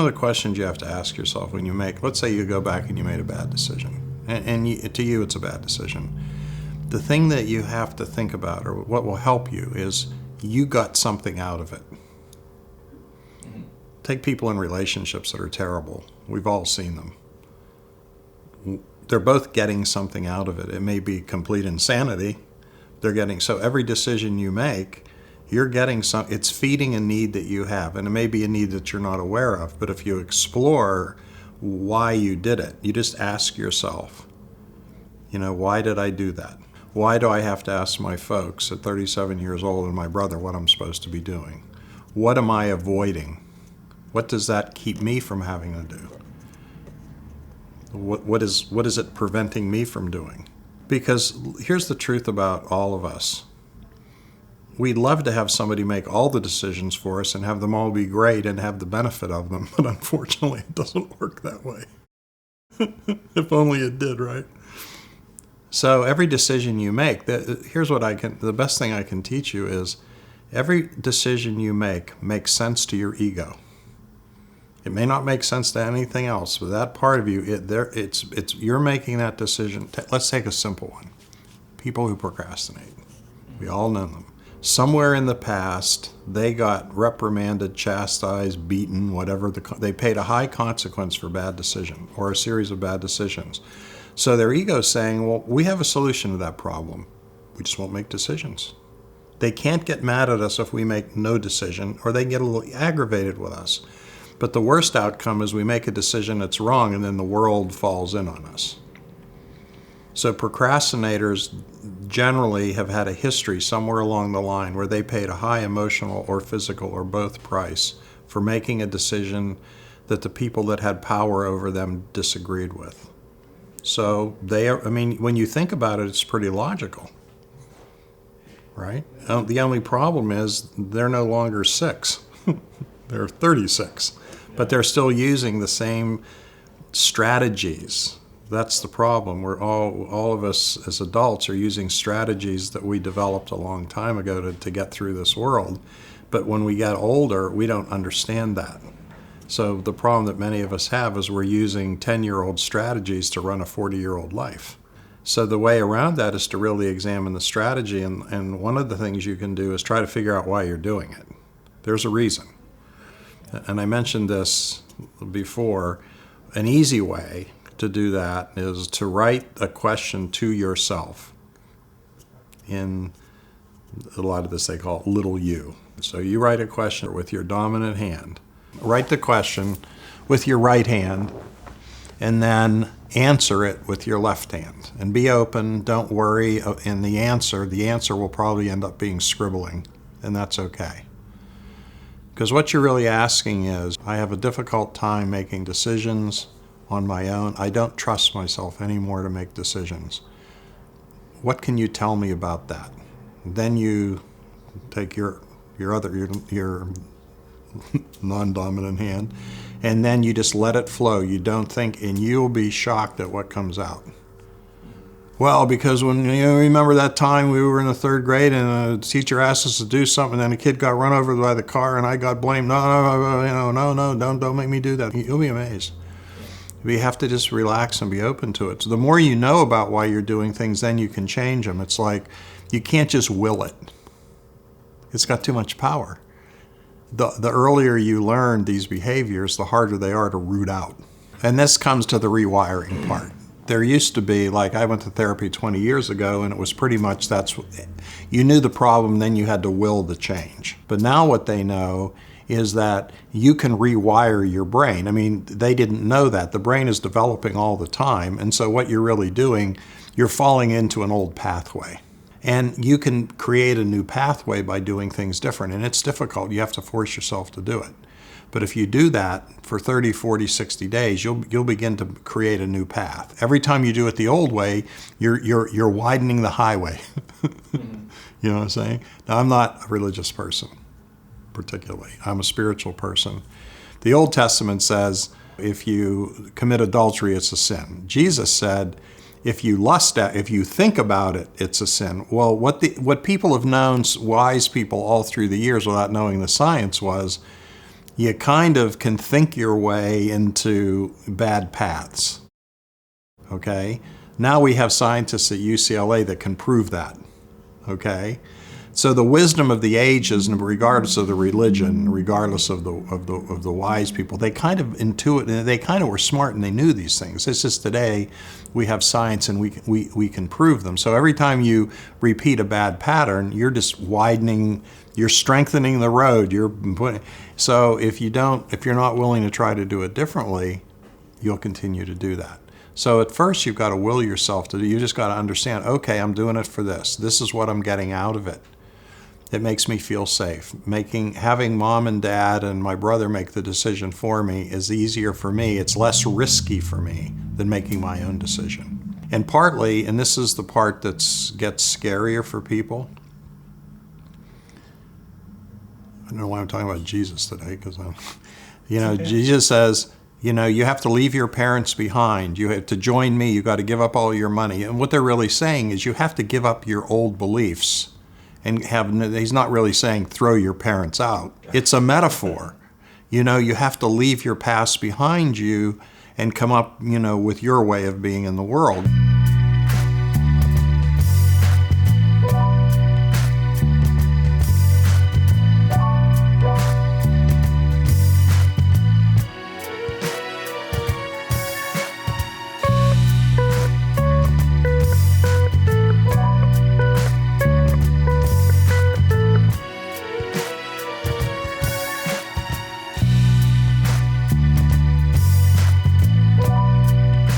of the questions you have to ask yourself when you make, let's say you go back and you made a bad decision, and to you it's a bad decision. The thing that you have to think about, or what will help you, is you got something out of it. Take people in relationships that are terrible. We've all seen them. They're both getting something out of it. It may be complete insanity. So every decision you make, you're getting it's feeding a need that you have, and it may be a need that you're not aware of, but if you explore why you did it, you just ask yourself, why did I do that? Why do I have to ask my folks at 37 years old and my brother what I'm supposed to be doing? What am I avoiding? What does that keep me from having to do? What is it preventing me from doing? Because here's the truth about all of us. We'd love to have somebody make all the decisions for us and have them all be great and have the benefit of them, but unfortunately it doesn't work that way. If only it did, right? So every decision you make, here's what the best thing I can teach you is every decision you make makes sense to your ego. It may not make sense to anything else, but that part of you, you're making that decision. Let's take a simple one. People who procrastinate. We all know them. Somewhere in the past, they got reprimanded, chastised, beaten, whatever. They paid a high consequence for bad decision or a series of bad decisions. So their ego's saying, well, we have a solution to that problem. We just won't make decisions. They can't get mad at us if we make no decision, or they get a little aggravated with us. But the worst outcome is we make a decision that's wrong, and then the world falls in on us. So procrastinators generally have had a history somewhere along the line where they paid a high emotional or physical or both price for making a decision that the people that had power over them disagreed with. So when you think about it, it's pretty logical, right? The only problem is they're no longer 6. They're 36, but they're still using the same strategies. That's the problem. We're all of us as adults are using strategies that we developed a long time ago to get through this world. But when we get older, we don't understand that. So the problem that many of us have is we're using 10-year-old strategies to run a 40-year-old life. So the way around that is to really examine the strategy. And one of the things you can do is try to figure out why you're doing it. There's a reason. And I mentioned this before. An easy way to do that is to write a question to yourself. In a lot of this they call it little u. So you write a question with your dominant hand. Write the question with your right hand and then answer it with your left hand. And be open, don't worry in the answer. The answer will probably end up being scribbling, and that's okay. Because what you're really asking is, I have a difficult time making decisions on my own. I don't trust myself anymore to make decisions. What can you tell me about that? Then you take your non-dominant hand, and then you just let it flow. You don't think, and you'll be shocked at what comes out. Well, because when remember that time we were in the 3rd grade and the teacher asked us to do something, and then a kid got run over by the car, and I got blamed. No, don't make me do that. You'll be amazed. We have to just relax and be open to it. So the more you know about why you're doing things, then you can change them. It's like you can't just will it. It's got too much power. The earlier you learn these behaviors, the harder they are to root out. And this comes to the rewiring part. There used to be, like I went to therapy 20 years ago, and it was pretty much you knew the problem, then you had to will the change. But now what they know is that you can rewire your brain. I mean, they didn't know that. The brain is developing all the time, and so what you're really doing, you're falling into an old pathway. And you can create a new pathway by doing things different, and it's difficult. You have to force yourself to do it. But if you do that for 30, 40, 60 days, you'll begin to create a new path. Every time you do it the old way, you're widening the highway. You know what I'm saying? Now, I'm not a religious person, particularly. I'm a spiritual person. The Old Testament says if you commit adultery, it's a sin. Jesus said, if you think about it, it's a sin. Well, what people have known, wise people all through the years without knowing the science, was you kind of can think your way into bad paths. Okay? Now we have scientists at UCLA that can prove that. Okay? So the wisdom of the ages, regardless of the religion, regardless of the wise people, they kind of intuit, they kind of were smart and they knew these things. It's just today we have science and we can prove them. So every time you repeat a bad pattern, you're just widening, you're strengthening the road. So if you're not willing to try to do it differently, you'll continue to do that. So at first you've got to will yourself to do. You just got to understand, okay, I'm doing it for this. This is what I'm getting out of it. It makes me feel safe. Having mom and dad and my brother make the decision for me is easier for me. It's less risky for me than making my own decision. And partly, and this is the part that gets scarier for people. I don't know why I'm talking about Jesus today, because Jesus says, you have to leave your parents behind. You have to join me. You got to give up all your money. And what they're really saying is you have to give up your old beliefs. And he's not really saying throw your parents out. It's a metaphor. You have to leave your past behind you and come up, with your way of being in the world.